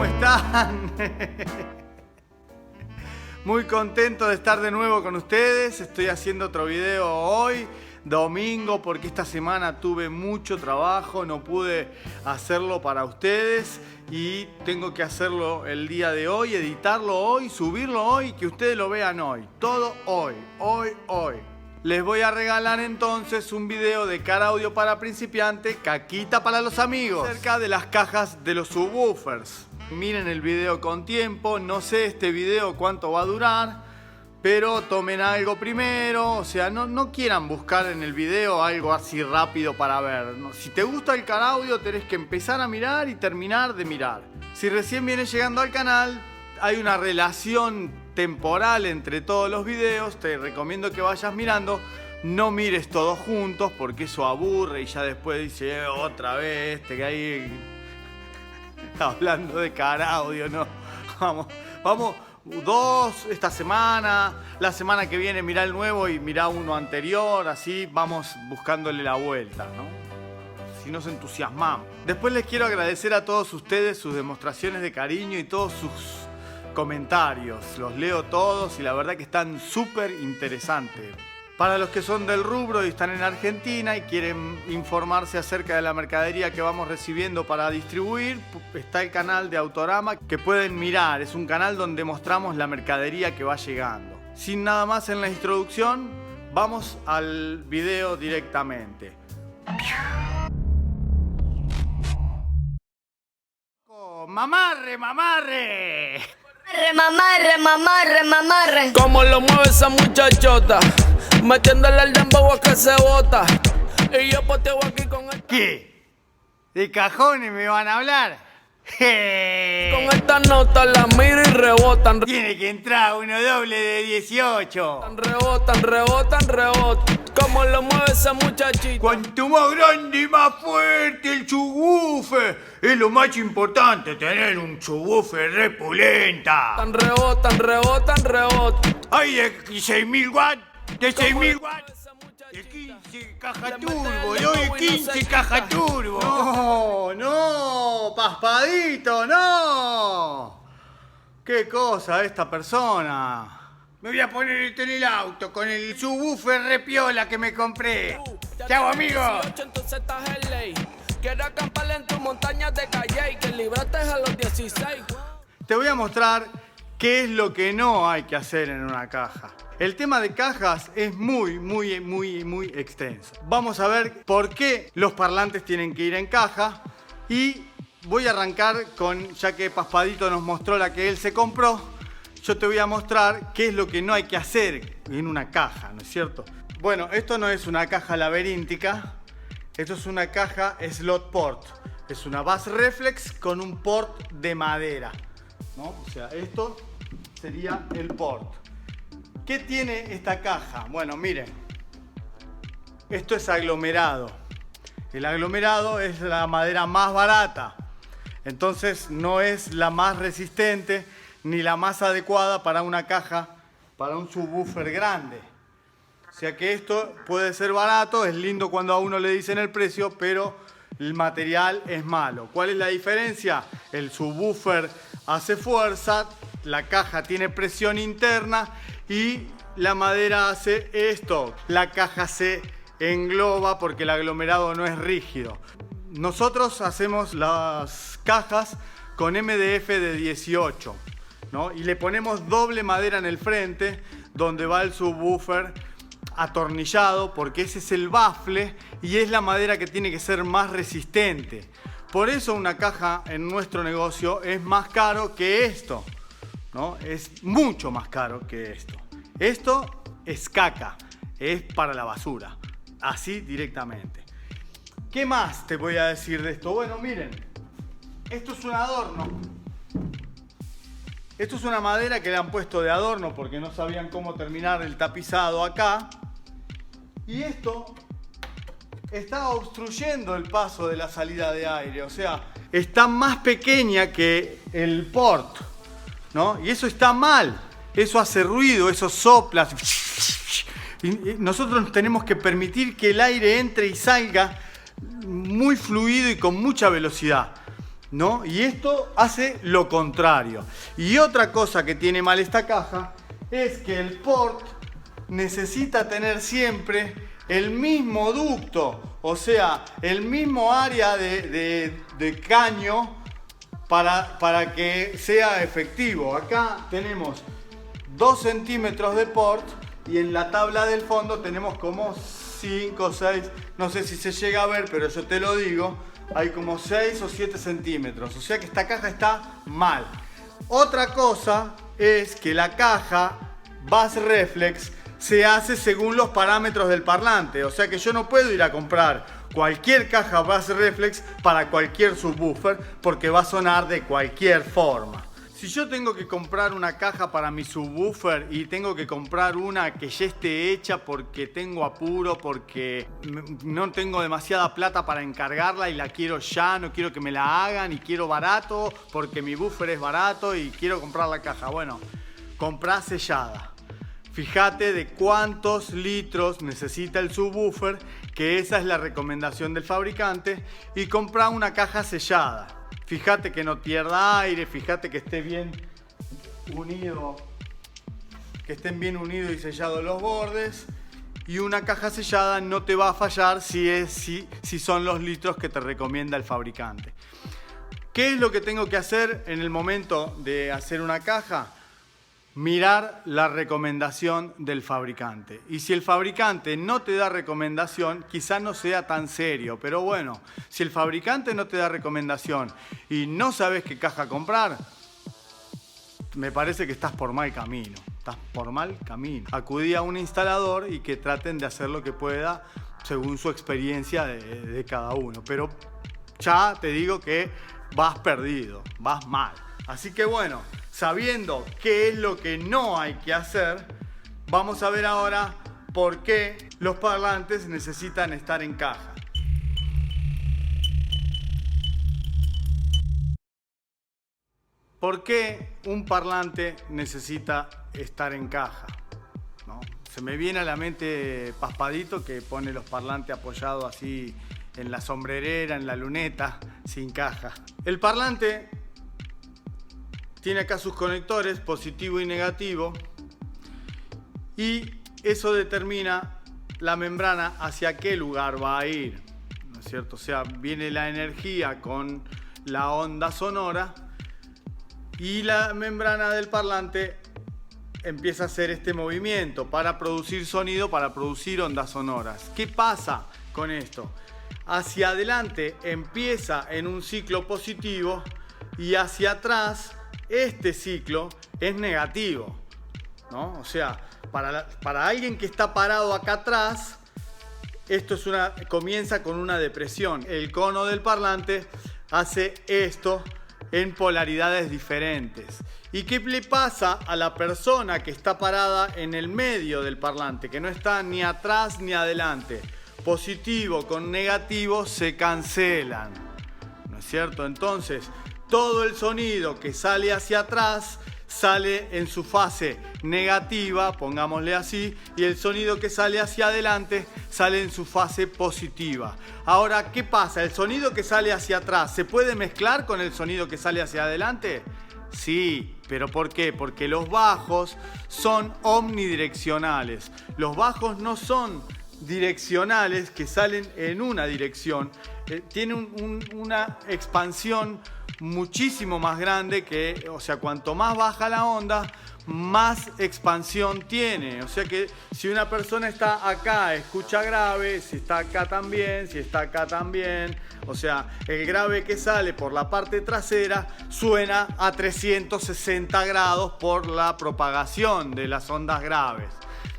¿cómo están? Muy contento de estar de nuevo con ustedes. Estoy haciendo otro video hoy, domingo, porque esta semana tuve mucho trabajo, no pude hacerlo para ustedes y tengo que hacerlo el día de hoy, editarlo hoy, subirlo hoy, que ustedes lo vean hoy. Todo hoy. Les voy a regalar entonces un video de Car Audio para principiante, caquita para los amigos, acerca de las cajas de los subwoofers. Miren el video con tiempo, no sé este video cuánto va a durar, pero tomen algo primero, o sea, no quieran buscar en el video algo así rápido para ver. No, si te gusta el Car Audio tenés que empezar a mirar y terminar de mirar. Si recién vienes llegando al canal, hay una relación temporal entre todos los videos, te recomiendo que vayas mirando, no mires todos juntos porque eso aburre y ya después dice otra vez, te caí hablando de Car Audio, ¿no? Vamos, dos esta semana, la semana que viene mirá el nuevo y mirá uno anterior, así vamos buscándole la vuelta, ¿no? Si nos entusiasmamos. Después les quiero agradecer a todos ustedes sus demostraciones de cariño y todos sus comentarios, los leo todos y la verdad que están súper interesantes. Para los que son del rubro y están en Argentina y quieren informarse acerca de la mercadería que vamos recibiendo para distribuir, está el canal de Autorama que pueden mirar. Es un canal donde mostramos la mercadería que va llegando. Sin nada más en la introducción, vamos al video directamente. ¡Mamarre! Mamarre. Como lo mueve esa muchachota, metiéndole el dembow a que se bota. Y yo poteo aquí con el... ¿Qué? ¿De cajones me van a hablar? Con esta nota la miro y rebotan. Tiene que entrar uno doble de 18. Rebotan. Como lo mueve esa muchachita. Cuanto más grande y más fuerte el subwoofer, es lo más importante tener un subwoofer repulenta. Rebotan. Hay de 6.000 watts, de 6.000 watts, de 15 caja turbo, de 15 caja turbo. No, Paspadito, no. ¿Qué cosa esta persona? Me voy a poner esto en el auto con el subwoofer repiola que me compré. ¡Chao, amigo! Entonces estás en ley. Quiero acampar en tus montañas de Calle y que libraste a los 16. Te voy a mostrar qué es lo que no hay que hacer en una caja. El tema de cajas es muy extenso. Vamos a ver por qué los parlantes tienen que ir en caja y voy a arrancar con, ya que Paspadito nos mostró la que él se compró, yo te voy a mostrar qué es lo que no hay que hacer en una caja, ¿no es cierto? Bueno, esto no es una caja laberíntica, esto es una caja slot port. Es una bass reflex con un port de madera, ¿no? O sea, esto sería el port. ¿Qué tiene esta caja? Bueno, miren, esto es aglomerado. El aglomerado es la madera más barata, entonces no es la más resistente ni la más adecuada para una caja, para un subwoofer grande. O sea que esto puede ser barato, es lindo cuando a uno le dicen el precio, pero el material es malo. ¿Cuál es la diferencia? El subwoofer hace fuerza, la caja tiene presión interna y la madera hace esto. La caja se engloba porque el aglomerado no es rígido. Nosotros hacemos las cajas con MDF de 18, ¿no? Y le ponemos doble madera en el frente donde va el subwoofer atornillado porque ese es el bafle y es la madera que tiene que ser más resistente. Por eso una caja en nuestro negocio es más caro que esto, ¿no? Es mucho más caro que esto. Esto es caca, es para la basura, así directamente. ¿Qué más te voy a decir de esto? Bueno, miren, esto es un adorno. Esto es una madera que le han puesto de adorno porque no sabían cómo terminar el tapizado acá. Y esto está obstruyendo el paso de la salida de aire. O sea, está más pequeña que el port, ¿no? Y eso está mal. Eso hace ruido, eso sopla. Y nosotros tenemos que permitir que el aire entre y salga muy fluido y con mucha velocidad. ¿no? Y esto hace lo contrario. Y otra cosa que tiene mal esta caja es que el port necesita tener siempre el mismo ducto, o sea, el mismo área de caño para que sea efectivo. Acá tenemos 2 centímetros de port y en la tabla del fondo tenemos como 5 o 6, no sé si se llega a ver, pero yo te lo digo, hay como 6 o 7 centímetros, o sea que esta caja está mal. Otra cosa es que la caja Bass Reflex se hace según los parámetros del parlante, o sea que yo no puedo ir a comprar cualquier caja Bass Reflex para cualquier subwoofer porque va a sonar de cualquier forma. Si yo tengo que comprar una caja para mi subwoofer y tengo que comprar una que ya esté hecha porque tengo apuro, porque no tengo demasiada plata para encargarla y la quiero ya, no quiero que me la hagan y quiero barato porque mi buffer es barato y quiero comprar la caja, bueno, comprá sellada. Fíjate de cuántos litros necesita el subwoofer, que esa es la recomendación del fabricante, y comprá una caja sellada. Fíjate que no pierda aire, fíjate que esté bien unido, que estén bien unidos y sellados los bordes. Y una caja sellada no te va a fallar si son los litros que te recomienda el fabricante. ¿Qué es lo que tengo que hacer en el momento de hacer una caja? Mirar la recomendación del fabricante. Y si el fabricante no te da recomendación, quizás no sea tan serio. Pero bueno, si el fabricante no te da recomendación y no sabes qué caja comprar, me parece que estás por mal camino. Estás por mal camino. Acudí a un instalador y que traten de hacer lo que pueda según su experiencia de cada uno. Pero ya te digo que vas perdido, vas mal. Así que bueno, sabiendo qué es lo que no hay que hacer, vamos a ver ahora por qué los parlantes necesitan estar en caja. ¿Por qué un parlante necesita estar en caja? ¿No? Se me viene a la mente Paspadito, que pone los parlantes apoyados así en la sombrerera, en la luneta, sin caja. El parlante tiene acá sus conectores, positivo y negativo, y eso determina la membrana hacia qué lugar va a ir, ¿no es cierto? O sea, viene la energía con la onda sonora y la membrana del parlante empieza a hacer este movimiento para producir sonido, para producir ondas sonoras. ¿Qué pasa con esto? Hacia adelante empieza en un ciclo positivo y hacia atrás este ciclo es negativo, ¿no? O sea, para alguien que está parado acá atrás, esto comienza con una depresión. El cono del parlante hace esto en polaridades diferentes. ¿Y qué le pasa a la persona que está parada en el medio del parlante, que no está ni atrás ni adelante? Positivo con negativo se cancelan, ¿no es cierto? Entonces, todo el sonido que sale hacia atrás sale en su fase negativa, pongámosle así, y el sonido que sale hacia adelante sale en su fase positiva. Ahora, ¿qué pasa? ¿El sonido que sale hacia atrás se puede mezclar con el sonido que sale hacia adelante? Sí, pero ¿por qué? Porque los bajos son omnidireccionales. Los bajos no son direccionales que salen en una dirección. Tienen una expansión muchísimo más grande que, o sea, cuanto más baja la onda, más expansión tiene. O sea que si una persona está acá, escucha grave, si está acá también, si está acá también. O sea, el grave que sale por la parte trasera suena a 360 grados por la propagación de las ondas graves,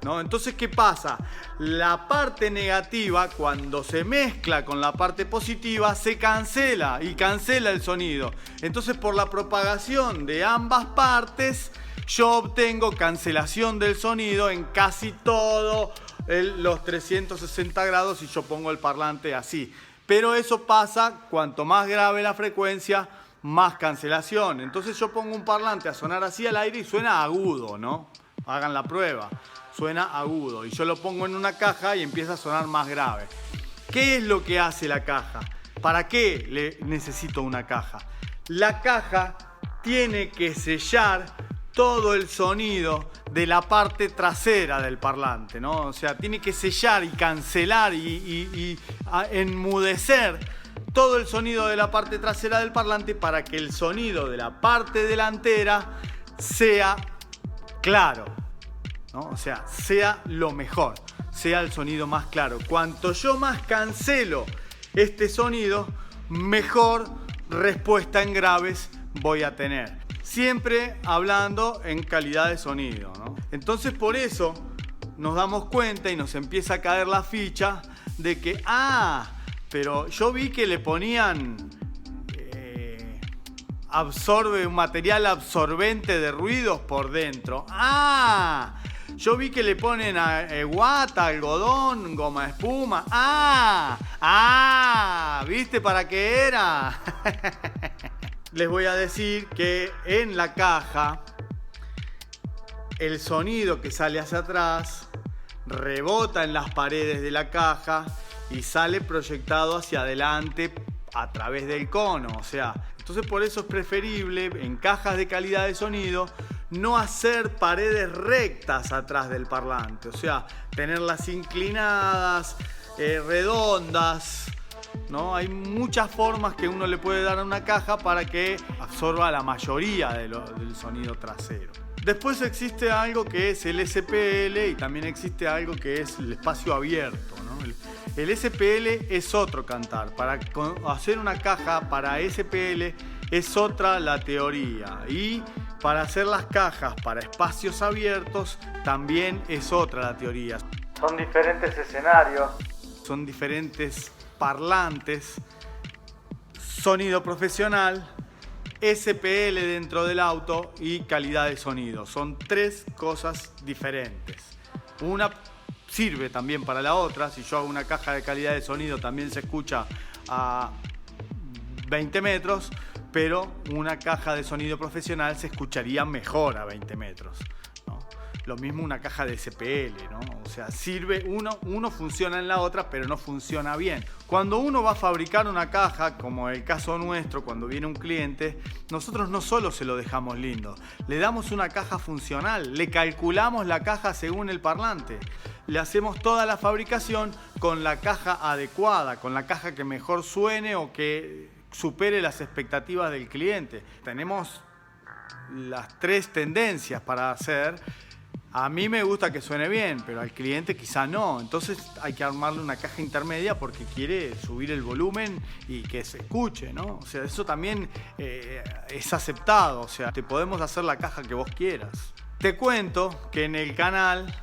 ¿no? Entonces, ¿qué pasa? La parte negativa, cuando se mezcla con la parte positiva, se cancela y cancela el sonido. Entonces, por la propagación de ambas partes, yo obtengo cancelación del sonido en casi todos los 360 grados si yo pongo el parlante así. Pero eso pasa, cuanto más grave la frecuencia, más cancelación. Entonces yo pongo un parlante a sonar así al aire y suena agudo, ¿no? Hagan la prueba. Suena agudo. Y yo lo pongo en una caja y empieza a sonar más grave. ¿Qué es lo que hace la caja? ¿Para qué necesito una caja? La caja tiene que sellar todo el sonido de la parte trasera del parlante, ¿no? O sea, tiene que sellar y cancelar y enmudecer todo el sonido de la parte trasera del parlante para que el sonido de la parte delantera sea claro, ¿no? O sea, sea lo mejor, sea el sonido más claro. Cuanto yo más cancelo este sonido, mejor respuesta en graves voy a tener. Siempre hablando en calidad de sonido, ¿no? Entonces por eso nos damos cuenta y nos empieza a caer la ficha de que, pero yo vi que le ponían un material absorbente de ruidos por dentro. Yo vi que le ponen guata, algodón, goma de espuma. ¿Viste para qué era? Les voy a decir que en la caja el sonido que sale hacia atrás rebota en las paredes de la caja y sale proyectado hacia adelante a través del cono. O sea, entonces por eso es preferible en cajas de calidad de sonido no hacer paredes rectas atrás del parlante. O sea, tenerlas inclinadas, redondas, ¿no? Hay muchas formas que uno le puede dar a una caja para que absorba la mayoría del sonido trasero. Después existe algo que es el SPL y también existe algo que es el espacio abierto, ¿no? El SPL es otro cantar. Para hacer una caja para SPL es otra la teoría. Y para hacer las cajas para espacios abiertos también es otra la teoría. Son diferentes escenarios, son diferentes parlantes, sonido profesional, SPL dentro del auto y calidad de sonido. Son tres cosas diferentes. Una sirve también para la otra. Si yo hago una caja de calidad de sonido también se escucha a 20 metros, pero una caja de sonido profesional se escucharía mejor a 20 metros. Lo mismo una caja de SPL, ¿no? O sea, sirve, uno funciona en la otra, pero no funciona bien. Cuando uno va a fabricar una caja, como el caso nuestro, cuando viene un cliente, nosotros no solo se lo dejamos lindo, le damos una caja funcional, le calculamos la caja según el parlante, le hacemos toda la fabricación con la caja adecuada, con la caja que mejor suene o que supere las expectativas del cliente. Tenemos las tres tendencias para hacer. A mí me gusta que suene bien, pero al cliente quizá no. Entonces hay que armarle una caja intermedia porque quiere subir el volumen y que se escuche, ¿no? O sea, eso también es aceptado. O sea, te podemos hacer la caja que vos quieras. Te cuento que en el canal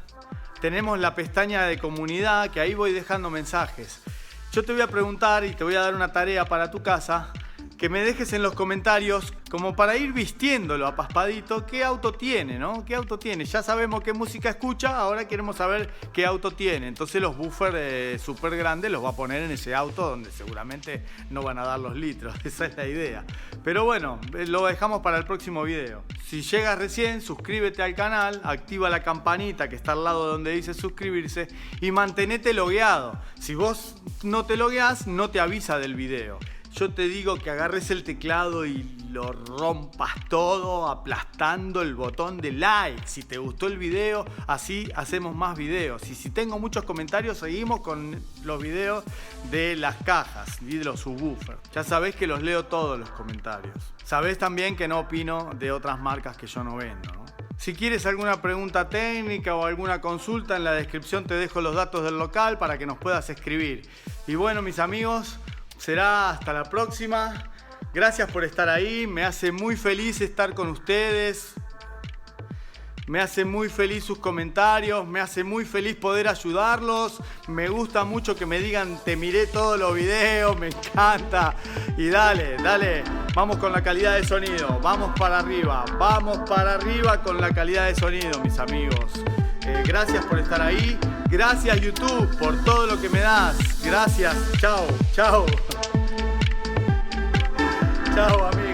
tenemos la pestaña de comunidad, que ahí voy dejando mensajes. Yo te voy a preguntar y te voy a dar una tarea para tu casa, que me dejes en los comentarios, como para ir vistiéndolo a Paspadito, qué auto tiene, ¿no? ¿Qué auto tiene? Ya sabemos qué música escucha, ahora queremos saber qué auto tiene. Entonces los buffers súper grandes los va a poner en ese auto donde seguramente no van a dar los litros. Esa es la idea. Pero bueno, lo dejamos para el próximo video. Si llegas recién, suscríbete al canal, activa la campanita que está al lado donde dice suscribirse y mantenete logueado. Si vos no te logueás, no te avisa del video. Yo te digo que agarres el teclado y lo rompas todo aplastando el botón de like. Si te gustó el video, así hacemos más videos. Y si tengo muchos comentarios, seguimos con los videos de las cajas y de los subwoofers. Ya sabés que los leo todos los comentarios. Sabés también que no opino de otras marcas que yo no vendo, ¿no? Si quieres alguna pregunta técnica o alguna consulta, en la descripción te dejo los datos del local para que nos puedas escribir. Y bueno, mis amigos, será hasta la próxima. Gracias por estar ahí. Me hace muy feliz estar con ustedes. Me hace muy feliz sus comentarios. Me hace muy feliz poder ayudarlos. Me gusta mucho que me digan, te miré todos los videos. Me encanta. Y dale, dale. Vamos con la calidad de sonido. Vamos para arriba. Vamos para arriba con la calidad de sonido, mis amigos. Gracias por estar ahí. Gracias, YouTube, por todo lo que me das. Gracias. Chao, chao. Chao, amigos.